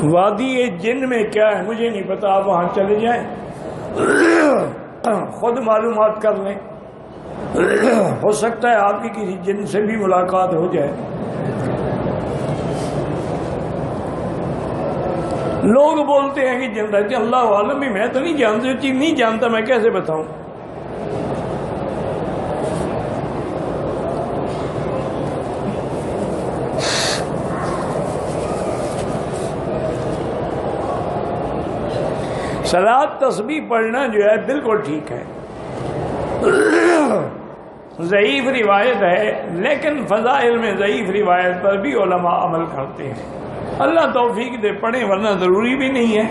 وادی جن میں کیا ہے مجھے نہیں پتا، آپ وہاں چلے جائیں خود معلومات کر لیں، ہو سکتا ہے آپ کی کسی جن سے بھی ملاقات ہو جائے۔ لوگ بولتے ہیں کہ جن رہتے، اللہ عالم میں تو نہیں جانتے، چیز نہیں جانتا، میں کیسے بتاؤں؟ صلاۃ تسبیح پڑھنا جو ہے بالکل ٹھیک ہے، ضعیف روایت ہے، لیکن فضائل میں ضعیف روایت پر بھی علماء عمل کرتے ہیں۔ اللہ توفیق دے، پڑھیں، ورنہ ضروری بھی نہیں ہے۔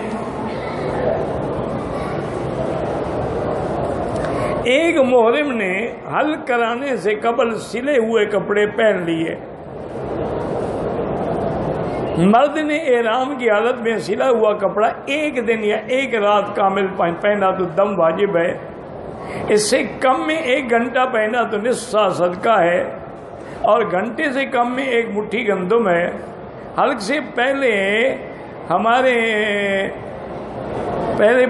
ایک محرم نے حل کرانے سے قبل سلے ہوئے کپڑے پہن لیے۔ مرد نے احرام کی حالت میں سلا ہوا کپڑا ایک دن یا ایک رات کامل پہنا تو دم واجب ہے، اس سے کم میں 1 گھنٹہ پہنا تو نصف صدقہ ہے، اور گھنٹے سے کم میں 1 مٹھی گندم ہے۔ حلق سے پہلے ہمارے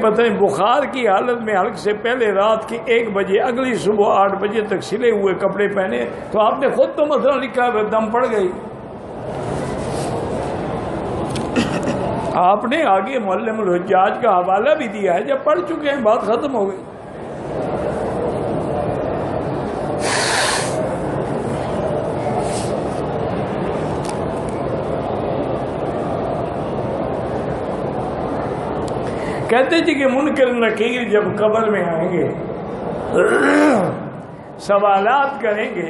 پتہ ہے بخار کی حالت میں حلق سے پہلے رات کے 1 بجے اگلی صبح 8 بجے تک سلے ہوئے کپڑے پہنے، تو آپ نے خود تو مسئلہ لکھا ہے، دم پڑ گئی۔ آپ نے آگے معلم الحجاج کا حوالہ بھی دیا ہے، جب پڑھ چکے ہیں بات ختم ہو گئی۔ کہتے تھے کہ منکر نکیر جب قبر میں آئیں گے سوالات کریں گے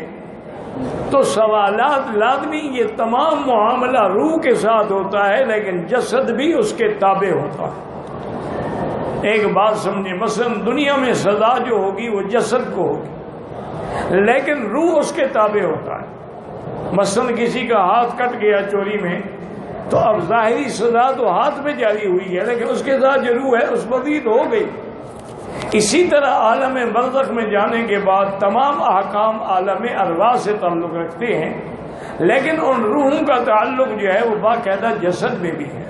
تو سوالات لازمی، یہ تمام معاملہ روح کے ساتھ ہوتا ہے، لیکن جسد بھی اس کے تابع ہوتا ہے۔ ایک بات سمجھیں، مثلا دنیا میں سزا جو ہوگی وہ جسد کو ہوگی، لیکن روح اس کے تابع ہوتا ہے۔ مثلا کسی کا ہاتھ کٹ گیا چوری میں، تو اب ظاہری سزا تو ہاتھ میں جاری ہوئی ہے، لیکن اس کے ساتھ جو روح ہے اس مزید ہو گئی۔ اسی طرح عالم برزخ میں جانے کے بعد تمام احکام عالم ارواح سے تعلق رکھتے ہیں، لیکن ان روحوں کا تعلق جو ہے وہ باقاعدہ جسد میں بھی ہے۔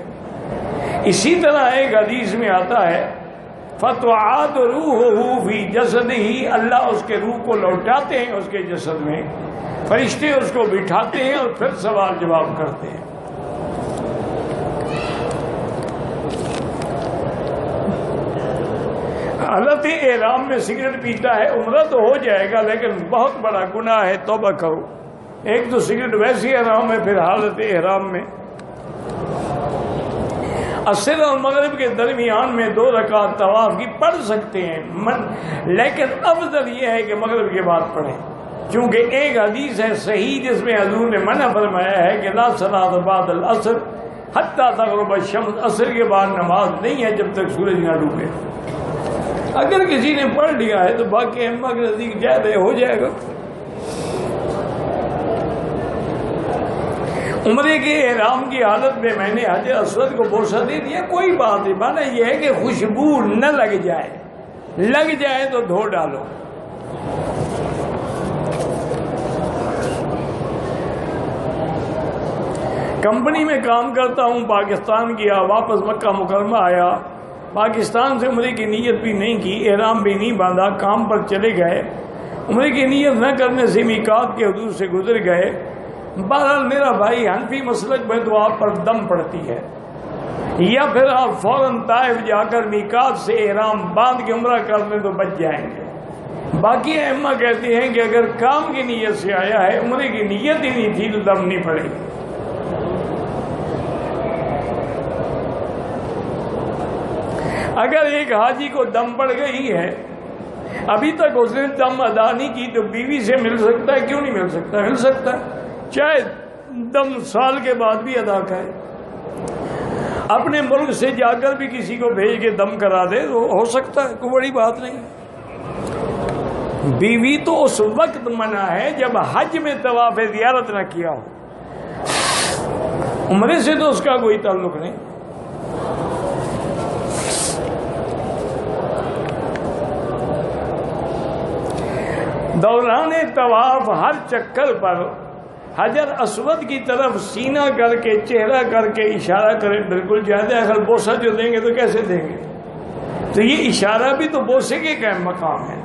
اسی طرح ایک حدیث میں آتا ہے فَتُعَادُ رُوحُهُ فِي جَسَدِهِ، اللہ اس کے روح کو لوٹاتے ہیں اس کے جسد میں، فرشتے اس کو بٹھاتے ہیں اور پھر سوال جواب کرتے ہیں۔ حالت احرام میں سگریٹ پیتا ہے، عمرہ تو ہو جائے گا لیکن بہت بڑا گناہ ہے، توبہ کرو۔ ایک تو سگریٹ ویسی حرام ہے، پھر حالت احرام میں۔ عصر اور مغرب کے درمیان میں 2 رکعت طواف کی پڑھ سکتے ہیں، لیکن افضل یہ ہے کہ مغرب کے بعد پڑھیں، کیونکہ ایک حدیث ہے صحیح جس میں حضور نے منع فرمایا ہے کہ لا صلاۃ بعد العصر حتی تغرب الشمس، عصر کے بعد نماز نہیں ہے جب تک سورج نہ ڈوبے۔ اگر کسی نے پڑھ لیا ہے تو باقی ائمہ کے نزدیک جائز ہو جائے گا۔ عمرے کے احرام کی حالت میں میں نے حجر اسود کو بوسہ دے دیا، کوئی بات نہیں، مانا یہ ہے کہ خوشبو نہ لگ جائے، لگ جائے تو دھو ڈالو۔ کمپنی میں کام کرتا ہوں، پاکستان گیا، واپس مکہ مکرمہ آیا، پاکستان سے عمرے کی نیت بھی نہیں کی، احرام بھی نہیں باندھا، کام پر چلے گئے، عمرے کی نیت نہ کرنے سے میقات کے حدود سے گزر گئے۔ بہرحال میرا بھائی حنفی مسلک میں تو آپ پر دم پڑتی ہے، یا پھر آپ فوراً طائف جا کر میقات سے احرام باندھ کے عمرہ کر لیں تو بچ جائیں گے۔ باقی ائمہ کہتے ہیں کہ اگر کام کی نیت سے آیا ہے، عمرے کی نیت ہی نہیں تھی تو دم نہیں پڑے گی۔ اگر ایک حاجی کو دم پڑ گئی ہے، ابھی تک اس نے دم ادا نہیں کی، تو بیوی سے مل سکتا ہے؟ کیوں نہیں مل سکتا؟ مل سکتا ہے، چاہے دم سال کے بعد بھی ادا کرے۔ اپنے ملک سے جا کر بھی کسی کو بھیج کے دم کرا دے تو ہو سکتا ہے، کوئی بڑی بات نہیں۔ بیوی تو اس وقت منع ہے جب حج میں طواف زیارت نہ کیا ہو، عمرے سے تو اس کا کوئی تعلق نہیں۔ دوران طواف ہر چکر پر حجر اسود کی طرف سینہ کر کے چہرہ کر کے اشارہ کریں بالکل جائز ہے. اگر بوسہ جو دیں گے تو کیسے دیں گے؟ تو یہ اشارہ بھی تو بوسے کے قائم مقام ہے.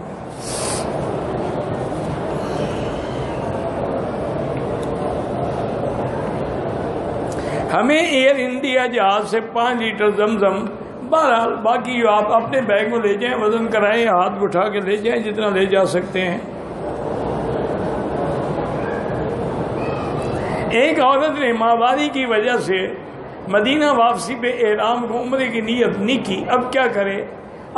ہمیں ایئر انڈیا جہاز سے 5 لیٹر زمزم، بہرحال باقی جو آپ اپنے بیگ میں لے جائیں، وزن کرائیں، ہاتھ اٹھا کے لے جائیں جتنا لے جا سکتے ہیں. ایک عورت نے ماہواری کی وجہ سے مدینہ واپسی پہ احرام کو عمرے کی نیت نہیں کی. اب کیا کرے؟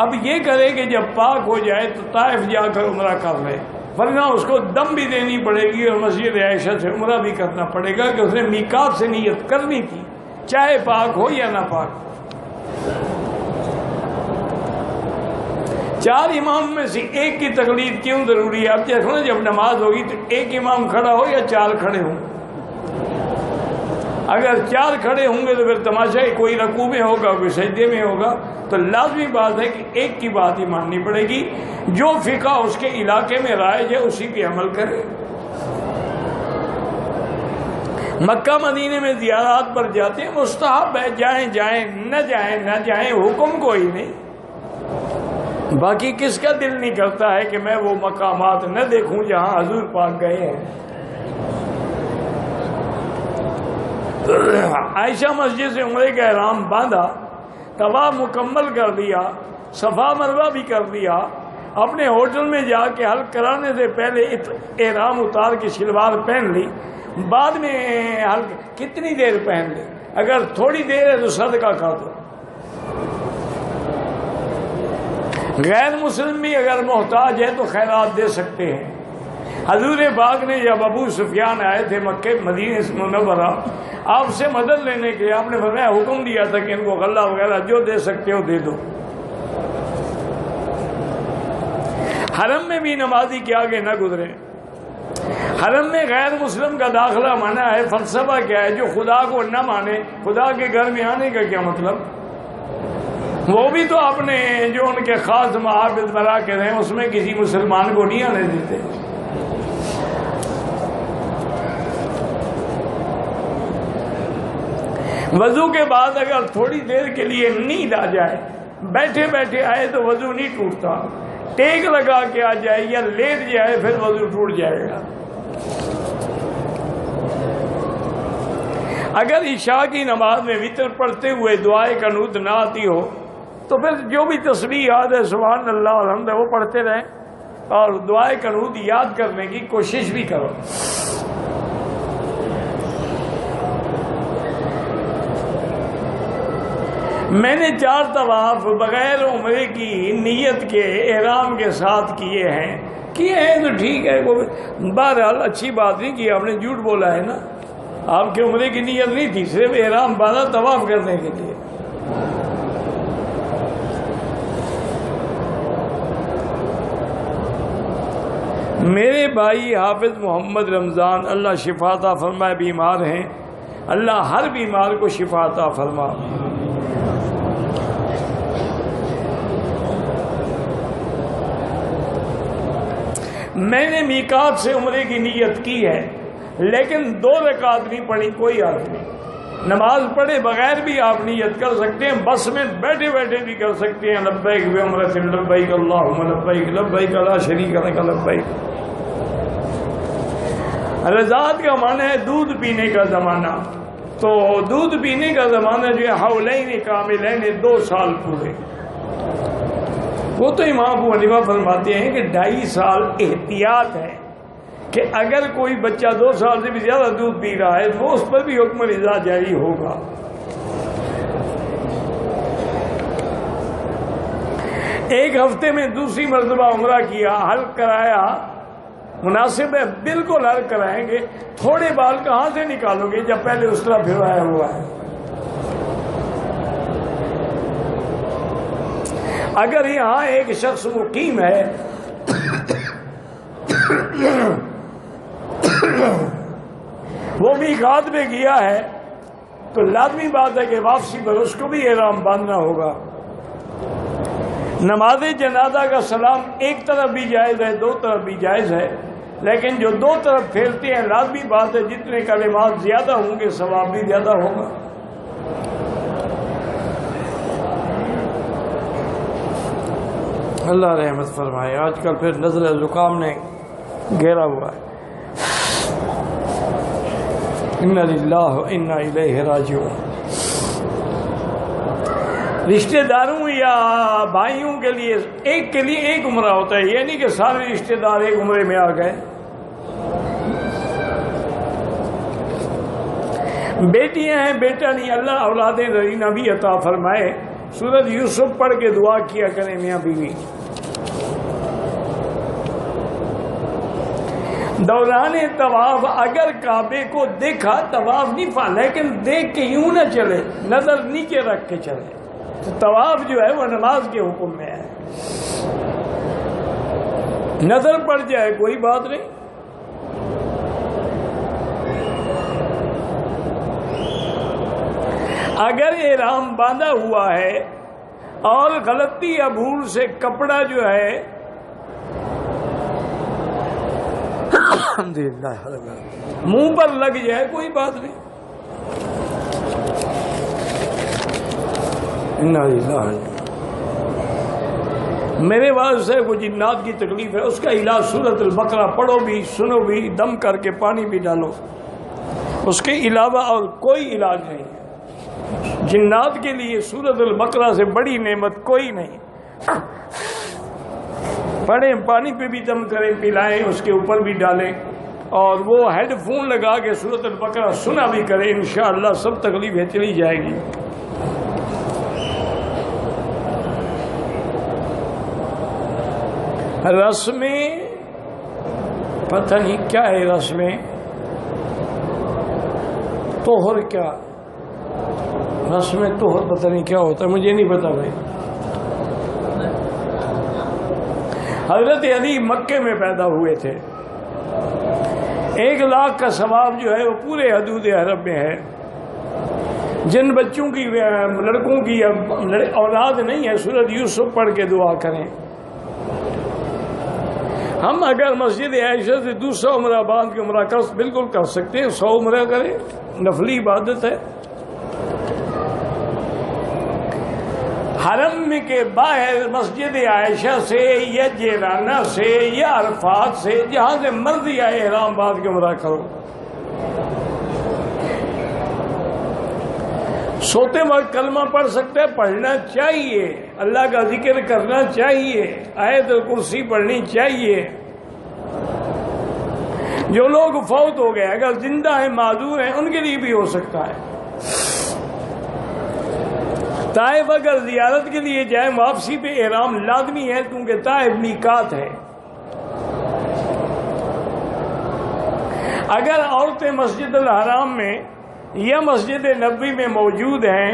اب یہ کرے کہ جب پاک ہو جائے تو طائف جا کر عمرہ کر لے، ورنہ اس کو دم بھی دینی پڑے گی اور مسجد عائشہ سے عمرہ بھی کرنا پڑے گا کہ اس نے میقات سے نیت کرنی تھی، چاہے پاک ہو یا نہ پاک. 4 امام میں سے ایک کی تقلید کیوں ضروری ہے؟ آپ دیکھو نا، جب نماز ہوگی تو ایک امام کھڑا ہو یا 4 کھڑے ہوں. اگر 4 کھڑے ہوں گے تو پھر تماشا ہے، کوئی رکوع میں ہوگا کوئی سجدے میں ہوگا. تو لازمی بات ہے کہ ایک کی بات ہی ماننی پڑے گی. جو فقہ اس کے علاقے میں رائج ہے اسی پہ عمل کرے. مکہ مدینے میں زیارات پر جاتے ہیں، مستحب ہے، جائیں جائیں، نہ جائیں نہ جائیں، حکم کوئی نہیں. باقی کس کا دل نہیں کرتا ہے کہ میں وہ مقامات نہ دیکھوں جہاں حضور پاک گئے ہیں. عائشہ مسجد سے عمرے کا احرام باندھا، طواف مکمل کر دیا، صفا مروہ بھی کر دیا. اپنے ہوٹل میں جا کے حلق کرانے سے پہلے احرام اتار کے شلوار پہن لی. بعد میں حلق کتنی دیر پہن لی؟ اگر تھوڑی دیر ہے تو صدقہ کر دو. غیر مسلم بھی اگر محتاج ہے تو خیرات دے سکتے ہیں. حضور پاک نے جب ابو سفیان آئے تھے مکہ مدینہ منورہ آپ سے مدد لینے کے لیے، آپ نے فرمایا، حکم دیا تھا کہ ان کو غلہ وغیرہ جو دے سکتے ہو دے دو. حرم میں بھی نمازی کے آگے نہ گزرے. حرم میں غیر مسلم کا داخلہ منع ہے. فلسفہ کیا ہے؟ جو خدا کو نہ مانے، خدا کے گھر میں آنے کا کیا مطلب؟ وہ بھی تو اپنے جو ان کے خاص معابد مراکز ہیں اس میں کسی مسلمان کو نہیں آنے دیتے. وضو کے بعد اگر تھوڑی دیر کے لیے نیند آ جائے، بیٹھے بیٹھے آئے تو وضو نہیں ٹوٹتا. ٹیک لگا کے آ جائے یا لیٹ جائے پھر وضو ٹوٹ جائے گا. اگر عشاء کی نماز میں وتر پڑھتے ہوئے دعائے قنوت نہ آتی ہو تو پھر جو بھی تسبیح یاد ہے، سبحان اللہ الحمد، وہ پڑھتے رہیں اور دعائے قنوت یاد کرنے کی کوشش بھی کرو. میں نے 4 طواف بغیر عمرے کی نیت کے احرام کے ساتھ کیے ہیں تو ٹھیک ہے. بہرحال اچھی بات نہیں کی، آپ نے جھوٹ بولا ہے نا. آپ کے عمرے کی نیت نہیں تھی، صرف احرام باندھا طواف کرنے کے لیے. میرے بھائی حافظ محمد رمضان، اللہ شفا عطا فرمائے، بیمار ہیں. اللہ ہر بیمار کو شفا عطا فرما. میں نے میقات سے عمرے کی نیت کی ہے لیکن 2 رکعت نہیں پڑھی، کوئی حرج نہیں. نماز پڑھے بغیر بھی آپ نیت کر سکتے ہیں، بس میں بیٹھے بیٹھے بھی کر سکتے ہیں. لبیک بعمرۃ لبیک اللہم لبیک لبیک لا شریک لک لبیک. رضاعت کا معنی ہے دودھ پینے کا زمانہ. تو دودھ پینے کا زمانہ جو ہے حولین کاملین، 2 سال پورے. وہ تو امام ابو حنیفہ فرماتے ہیں کہ 2.5 سال احتیاط ہے کہ اگر کوئی بچہ 2 سال سے بھی زیادہ دودھ پی رہا ہے تو اس پر بھی حکم رضا جاری ہوگا. ایک ہفتے میں دوسری مرتبہ عمرہ کیا، حلق کرایا، مناسب ہے، بالکل حلق کرائیں گے. تھوڑے بال کہاں سے نکالو گے جب پہلے اس طرح پھروایا ہوا ہے؟ اگر یہاں ایک شخص مقیم ہے وہ میقات میں گیا ہے تو لازمی بات ہے کہ واپسی پر اس کو بھی احرام باندھنا ہوگا. نماز جنازہ کا سلام ایک طرف بھی جائز ہے، 2 طرف بھی جائز ہے. لیکن جو دو طرف پھیرتے ہیں لازمی بات ہے جتنے کلمات زیادہ ہوں گے ثواب بھی زیادہ ہوگا. اللہ رحمت فرمائے. آج کل پھر نزلہ زکام نے گھیرا ہوا ہے. انا للہ و انا الیہ راجعون. رشتہ داروں یا بھائیوں کے لیے ایک عمرہ ہوتا ہے. یہ نہیں کہ سارے رشتہ دار ایک عمرے میں آ گئے. بیٹیاں ہیں بیٹا نہیں. اللہ اولاد رضینہ بھی عطا فرمائے. سورۃ یوسف پڑھ کے دعا کیا کریں میاں بیوی. دوران طواف اگر کعبے کو دیکھا طواف نہیں پا لیکن دیکھ کے یوں نہ چلے, نظر نیچے رکھ کے چلے. طواف جو ہے وہ نماز کے حکم میں ہے. نظر پڑ جائے کوئی بات نہیں. اگر احرام باندھا ہوا ہے اور غلطی یا بھول سے کپڑا جو ہے الحمدللہ منہ پر لگ جائے کوئی بات نہیں. میرے والد صاحب کو جنات کی تکلیف ہے, اس کا علاج سورۃ البقرہ پڑھو بھی سنو بھی دم کر کے پانی بھی ڈالو. اس کے علاوہ اور کوئی علاج نہیں ہے. جنات کے لیے سورۃ البقرہ سے بڑی نعمت کوئی نہیں. پڑھیں, پانی پہ بھی دم کریں, پلائیں, اس کے اوپر بھی ڈالیں اور وہ ہیڈ فون لگا کے سورۃ البقرہ سنا بھی کریں. انشاءاللہ سب تکلیفیں چلی جائے گی. رسمیں پتہ نہیں کیا ہے. رسمیں طہر کیا رسمیں طہر پتہ نہیں کیا ہوتا ہے, مجھے نہیں پتا بھائی. حضرت علی مکے میں پیدا ہوئے تھے. 1 لاکھ کا ثواب جو ہے وہ پورے حدود حرم میں ہے. جن بچوں کی لڑکوں کی اولاد نہیں ہے سورۃ یوسف پڑھ کے دعا کریں. ہم اگر مسجد عائشہ سے دوسرا عمرہ باندھ کے عمرہ بالکل کر سکتے ہیں. 100 عمرہ کریں, نفلی عبادت ہے. حرم کے باہر مسجد عائشہ سے یا جیرانہ سے یا عرفات سے جہاں سے مرضی آئے احرام باندھ کے عمرہ کرو. سوتے وقت کلمہ پڑھ سکتے, پڑھنا چاہیے. اللہ کا ذکر کرنا چاہیے. آیت الکرسی پڑھنی چاہیے. جو لوگ فوت ہو گئے اگر زندہ ہیں معذور ہیں ان کے لیے بھی ہو سکتا ہے. طائف اگر زیارت کے لیے جائیں واپسی پہ احرام لازمی ہے کیونکہ طائف میقات ہے. اگر عورتیں مسجد الحرام میں یا مسجد نبوی میں موجود ہیں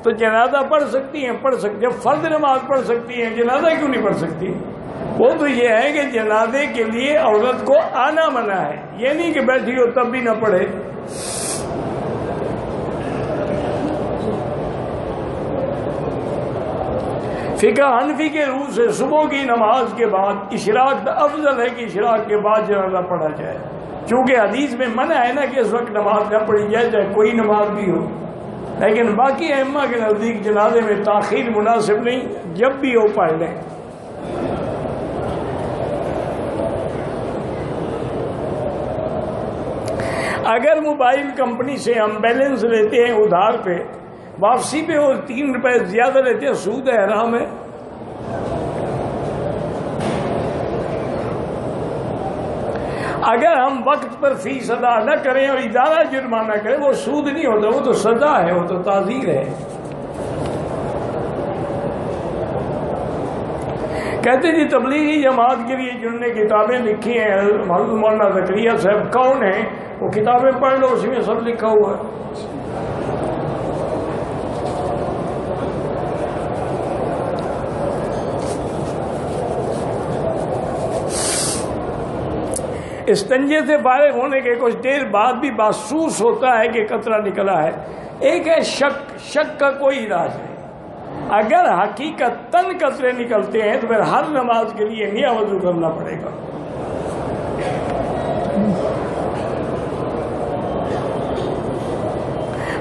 تو جنازہ پڑھ سکتی ہیں. فرض نماز پڑھ سکتی ہیں, جنازہ کیوں نہیں پڑھ سکتی؟ وہ تو یہ ہے کہ جنازے کے لیے عورت کو آنا منع ہے. یہ نہیں کہ بیٹھی ہو تب بھی نہ پڑھے. فقہ حنفی کے روح سے صبح کی نماز کے بعد اشراق افضل ہے کہ اشراق کے بعد جنازہ پڑھا جائے. چونکہ حدیث میں منع ہے نا کہ اس وقت نماز نہ پڑھی جائے چاہے کوئی نماز بھی ہو. لیکن باقی ائمہ کے نزدیک جنازے میں تاخیر مناسب نہیں, جب بھی ہو پڑھ لیں. اگر موبائل کمپنی سے ہم بیلنس لیتے ہیں ادھار پہ, واپسی پہ وہ 3 روپے زیادہ لیتے ہیں, سود ہے, حرام ہے. اگر ہم وقت پر فیس ادا نہ کریں اور ادارہ جرمانہ کرے وہ سود نہیں ہوتا, وہ تو سزا ہے, وہ تو تعزیر ہے. کہتے جی تبلیغی جماعت کے لیے جنہوں نے کتابیں لکھی ہیں حضرت مولانا زکریا صاحب کون ہیں, وہ کتابیں پڑھ لو, اسی میں سب لکھا ہوا ہے. استنجے سے فارغ ہونے کے کچھ دیر بعد بھی محسوس ہوتا ہے کہ قطرہ نکلا ہے. ایک ہے شک کا کوئی علاج نہیں. اگر حقیقتاً قطرے نکلتے ہیں تو پھر ہر نماز کے لیے نیا وضو کرنا پڑے گا.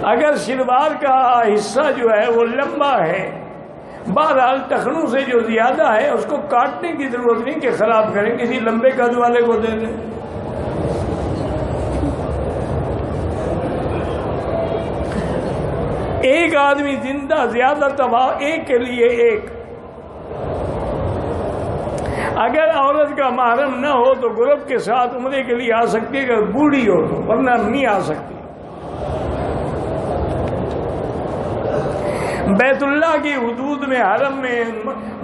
اگر شلوار کا حصہ جو ہے وہ لمبا ہے، بہرحال ٹخنوں سے جو زیادہ ہے اس کو کاٹنے کی ضرورت نہیں کہ خراب کریں، کسی لمبے قد والے کو دے دیں۔ ایک آدمی زندہ زیادہ طواف ایک کے لیے ایک۔ اگر عورت کا محرم نہ ہو تو گروپ کے ساتھ عمرے کے لیے آ سکتی ہے، اگر بوڑھی ہو تو، ورنہ نہیں آ سکتی۔ بیت اللہ کی حدود میں حرم میں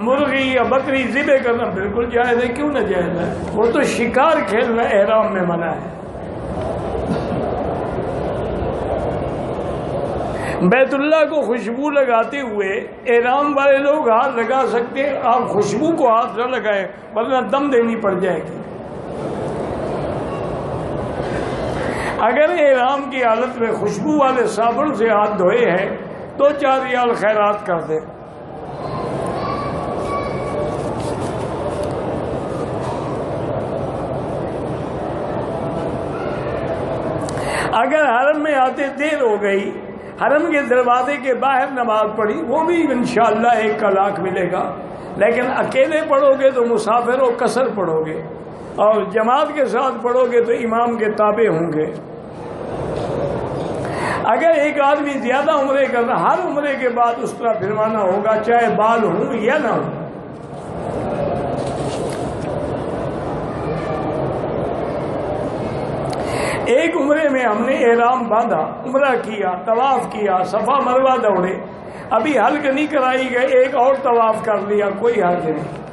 مرغی یا بکری ذبح کرنا بالکل جائز ہے، کیوں نہ جائز ہے؟ وہ تو شکار کھیلنا احرام میں منع ہے۔ بیت اللہ کو خوشبو لگاتے ہوئے احرام والے لوگ ہاتھ لگا سکتے ہیں، آپ خوشبو کو ہاتھ نہ لگائیں ورنہ دم دینی پڑ جائے گی۔ اگر احرام کی حالت میں خوشبو والے صابن سے ہاتھ دھوئے ہیں تو 4 ریال خیرات کر دیں۔ اگر حرم میں آتے دیر ہو گئی، حرم کے دروازے کے باہر نماز پڑھی، وہ بھی انشاءاللہ 1 کا لاکھ ملے گا، لیکن اکیلے پڑھو گے تو مسافر و قصر پڑھو گے، اور جماعت کے ساتھ پڑھو گے تو امام کے تابع ہوں گے۔ اگر ایک آدمی زیادہ عمرے کرنا، ہر عمرے کے بعد اس طرح پھروانا ہوگا، چاہے بال ہوں یا نہ ہوں۔ ایک عمرے میں ہم نے احرام باندھا، عمرہ کیا، طواف کیا، صفا مروہ دوڑے، ابھی حلق نہیں کرائی گئے، ایک اور طواف کر لیا، کوئی حرج نہیں۔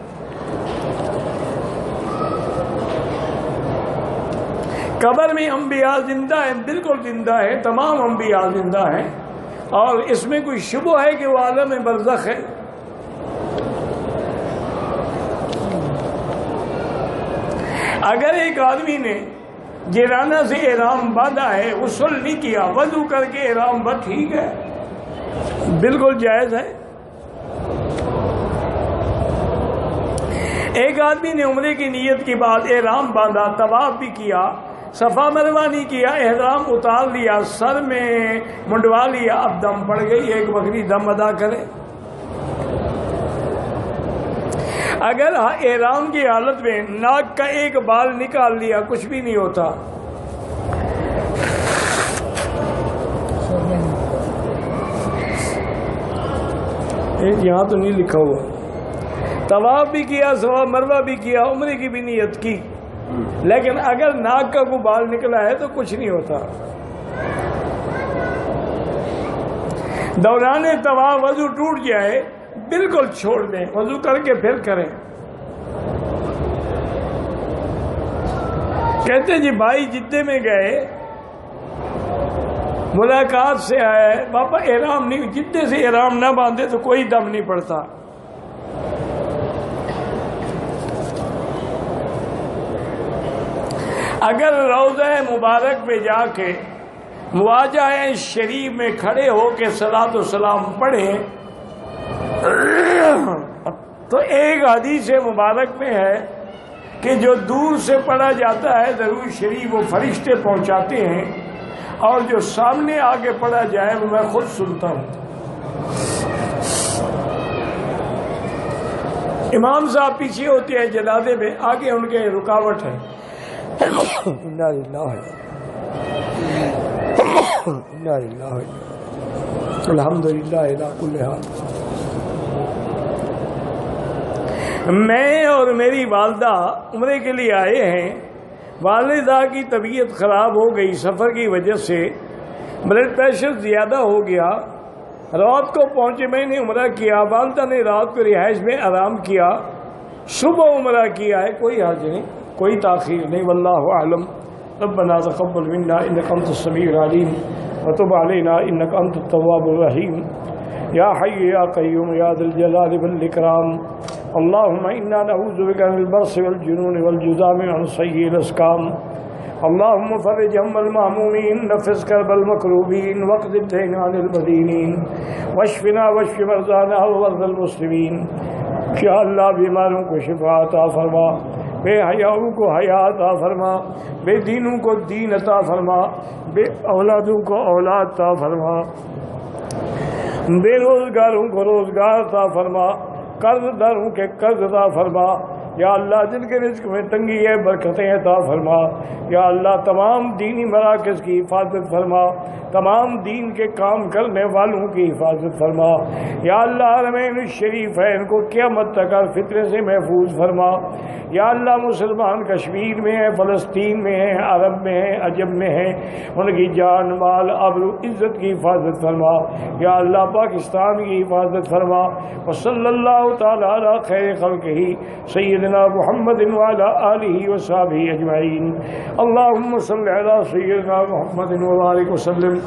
قبر میں انبیاء زندہ ہیں، بالکل زندہ ہے، تمام انبیاء زندہ ہیں، اور اس میں کوئی شبہ ہے کہ وہ عالم برزخ ہے؟ اگر ایک آدمی نے جیرانہ سے احرام باندھا ہے، غسل نہیں کیا، وضو کر کے احرام باندھا، ٹھیک ہے، بالکل جائز ہے۔ ایک آدمی نے عمرے کی نیت کے بعد احرام باندھا، طواف بھی کیا، صفا مروہ نہیں کیا، احرام اتار لیا، سر میں منڈوا لیا، اب دم پڑ گئی، 1 بکری دم ادا کرے۔ اگر احرام کی حالت میں ناک کا 1 بال نکال لیا، کچھ بھی نہیں ہوتا۔ یہاں تو نہیں لکھا ہوا۔ طواف بھی کیا، صفا مروہ بھی کیا، عمرے کی بھی نیت کی، لیکن اگر ناک کا کوئی بال نکلا ہے تو کچھ نہیں ہوتا۔ دوران طواف وضو ٹوٹ جائے، بالکل چھوڑ دیں، وضو کر کے پھر کریں۔ کہتے جی بھائی جدے میں گئے، ملاقات سے آئے، باپا احرام نہیں، جدے سے احرام نہ باندھے تو کوئی دم نہیں پڑتا۔ اگر روضہ مبارک پہ جا کے مواجہ شریف میں کھڑے ہو کے صلاۃ و سلام پڑھیں تو ایک حدیث مبارک میں ہے کہ جو دور سے پڑھا جاتا ہے درود شریف وہ فرشتے پہنچاتے ہیں، اور جو سامنے آگے پڑھا جائے وہ میں خود سنتا ہوں۔ امام صاحب پیچھے ہوتے ہیں جنازے میں، آگے ان کے رکاوٹ ہے۔ الحمدللہ علی کل حال۔ میں اور میری والدہ عمرے کے لیے آئے ہیں، والدہ کی طبیعت خراب ہو گئی، سفر کی وجہ سے بلڈ پریشر زیادہ ہو گیا، رات کو پہنچے، میں نے عمرہ کیا، والدہ نے رات کو رہائش میں آرام کیا، صبح عمرہ کیا ہے، کوئی حرج نہیں، کوئی تاخیر نہیں، واللہ اعلم۔ ربنا تقبل منا انک انت السمیع العلیم وتب علینا انک انت التواب الرحیم یا حی یا قیوم یا ذی الجلال والاکرام۔ اللهم انا نعوذ بك من البرص والجنون والجذام عن سيء الاسقام۔ اللهم فرج هم المهمومين، نفس كرب المكروبين، واقض الدين عن المدينين، واشفنا واشف مرضانا ومرضى المسلمين۔ یا اللہ بیماروں کو شفا عطا فرما، بے حیاؤں کو حیا عطا فرما، بے دینوں کو دین عطا فرما، بے اولادوں کو اولاد عطا فرما، بے روزگاروں کو روزگار عطا فرما، قرض داروں کے قرض عطا فرما، یا اللہ جن کے رزق میں تنگی ہے برکتیں عطا فرما، یا اللہ تمام دینی مراکز کی حفاظت فرما، تمام دین کے کام کرنے والوں کی حفاظت فرما، یا اللہ حرمین الشریف ہے ان کو قیامت تک ہر فتنے سے محفوظ فرما، یا اللہ مسلمان کشمیر میں ہیں، فلسطین میں ہیں، عرب میں ہیں، عجم میں ہیں، ان کی جان مال آبرو عزت کی حفاظت فرما، یا اللہ پاکستان کی حفاظت فرما، وصلی اللہ تعالی علی خیر خلقہ سیدنا محمد وعلی آلہ وصحبہ اجمعین، اللہم صلی علی سیدنا محمد وبارک وسلم۔